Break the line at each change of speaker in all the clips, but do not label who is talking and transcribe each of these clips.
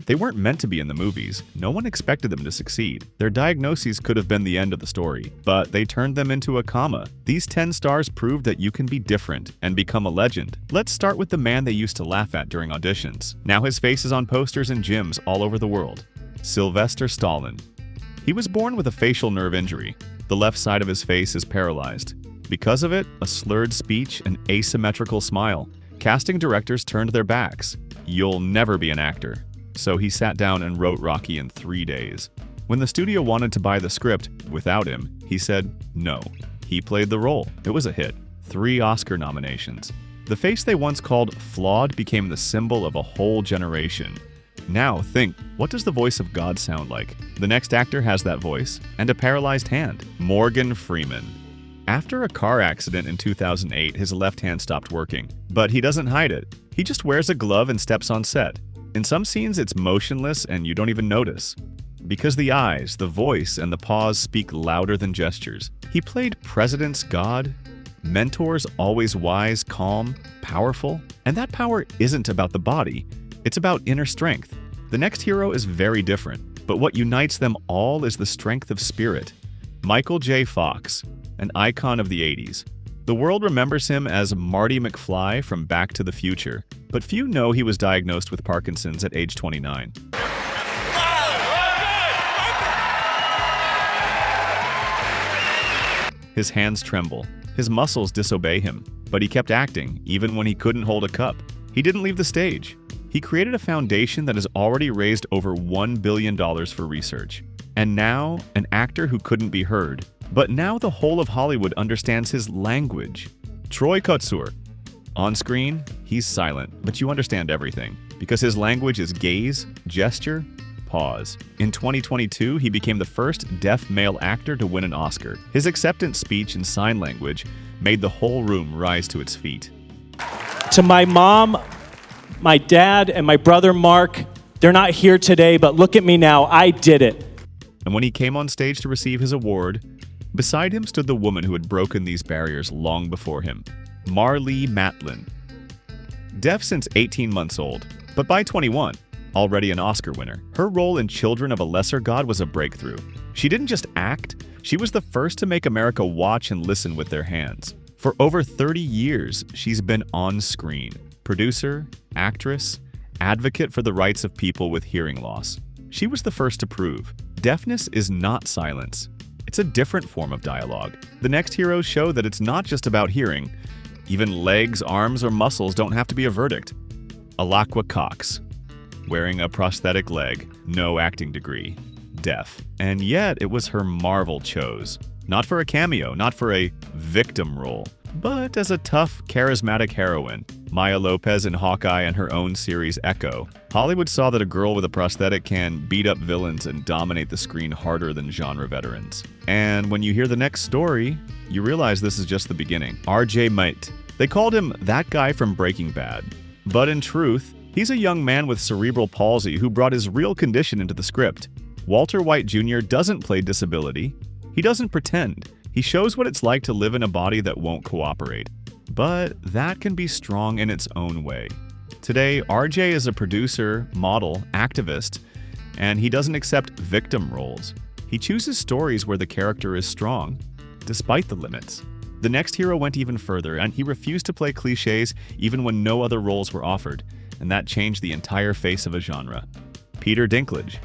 They weren't meant to be in the movies. No one expected them to succeed. Their diagnoses could have been the end of the story, but they turned them into a comma. These 10 stars proved that you can be different and become a legend. Let's start with the man they used to laugh at during auditions. Now his face is on posters in gyms all over the world. Sylvester Stallone. He was born with a facial nerve injury. The left side of his face is paralyzed. Because of it, a slurred speech and asymmetrical smile. Casting directors turned their backs. You'll never be an actor. So he sat down and wrote Rocky in 3 days. When the studio wanted to buy the script without him, he said no. He played the role. It was a hit. 3 Oscar nominations. The face they once called flawed became the symbol of a whole generation. Now think, what does the voice of God sound like? The next actor has that voice and a paralyzed hand. Morgan Freeman. After a car accident in 2008, his left hand stopped working. But he doesn't hide it. He just wears a glove and steps on set. In some scenes, it's motionless and you don't even notice. Because the eyes, the voice, and the pause speak louder than gestures. He played President's God, mentors always wise, calm, powerful. And that power isn't about the body, it's about inner strength. The next hero is very different, but what unites them all is the strength of spirit. Michael J. Fox, an icon of the 80s. The world remembers him as Marty McFly from Back to the Future, but few know he was diagnosed with Parkinson's at age 29. His hands tremble. His muscles disobey him, but he kept acting even when he couldn't hold a cup. He didn't leave the stage. He created a foundation that has already raised over $1 billion for research. And now, an actor who couldn't be heard. But now the whole of Hollywood understands his language. Troye Sivan. On screen, he's silent, but you understand everything. Because his language is gaze, gesture, pause. In 2022, he became the first deaf male actor to win an Oscar. His acceptance speech in sign language made the whole room rise to its feet.
To my mom, my dad, and my brother Mark, they're not here today, but look at me now, I did it.
And when he came on stage to receive his award, beside him stood the woman who had broken these barriers long before him, Marley Matlin. Deaf since 18 months old, but by 21, already an Oscar winner. Her role in Children of a Lesser God was a breakthrough. She didn't just act, she was the first to make America watch and listen with their hands. For over 30 years, she's been on screen. Producer, actress, advocate for the rights of people with hearing loss. She was the first to prove deafness is not silence. It's a different form of dialogue. The next heroes show that it's not just about hearing. Even legs, arms, or muscles don't have to be a verdict. Alaqua Cox, wearing a prosthetic leg, no acting degree, deaf. And yet it was her Marvel chose. Not for a cameo, not for a victim role, but as a tough, charismatic heroine. Maya Lopez in Hawkeye and her own series Echo. Hollywood saw that a girl with a prosthetic can beat up villains and dominate the screen harder than genre veterans. And when you hear the next story, you realize this is just the beginning. R.J. Mate. They called him that guy from Breaking Bad. But in truth, he's a young man with cerebral palsy who brought his real condition into the script. Walter White Jr. doesn't play disability. He doesn't pretend. He shows what it's like to live in a body that won't cooperate. But that can be strong in its own way. Today, RJ is a producer, model, activist, and he doesn't accept victim roles. He chooses stories where the character is strong, despite the limits. The next hero went even further, and he refused to play cliches even when no other roles were offered, and that changed the entire face of a genre. Peter Dinklage.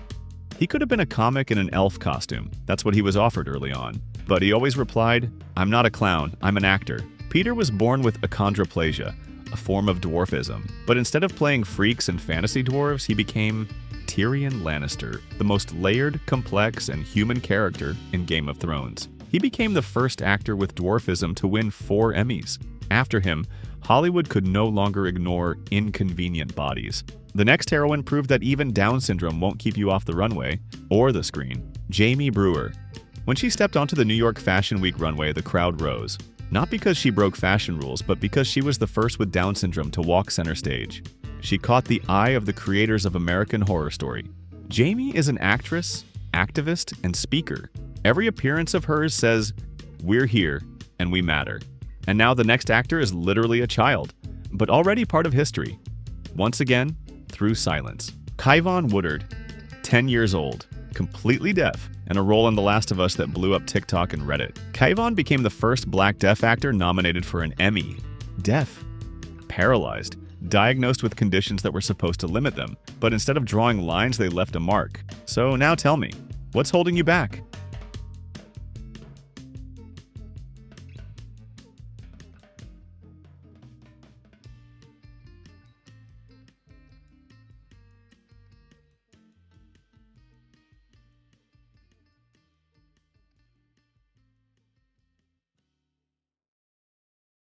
He could have been a comic in an elf costume. That's what he was offered early on. But he always replied, "I'm not a clown, I'm an actor." Peter was born with achondroplasia, a form of dwarfism. But instead of playing freaks and fantasy dwarves, he became Tyrion Lannister, the most layered, complex, and human character in Game of Thrones. He became the first actor with dwarfism to win 4 Emmys. After him, Hollywood could no longer ignore inconvenient bodies. The next heroine proved that even Down syndrome won't keep you off the runway or the screen. Jaime Brewer. When she stepped onto the New York Fashion Week runway, the crowd rose. Not because she broke fashion rules, but because she was the first with Down syndrome to walk center stage. She caught the eye of the creators of American Horror Story. Jaime is an actress, activist, and speaker. Every appearance of hers says, "We're here, and we matter." And now the next actor is literally a child, but already part of history. Once again, through silence. Kyon Woodard, 10 years old, completely deaf, and a role in The Last of Us that blew up TikTok and Reddit. Kyon became the first black deaf actor nominated for an Emmy. Deaf, paralyzed, diagnosed with conditions that were supposed to limit them, but instead of drawing lines, they left a mark. So now tell me, what's holding you back?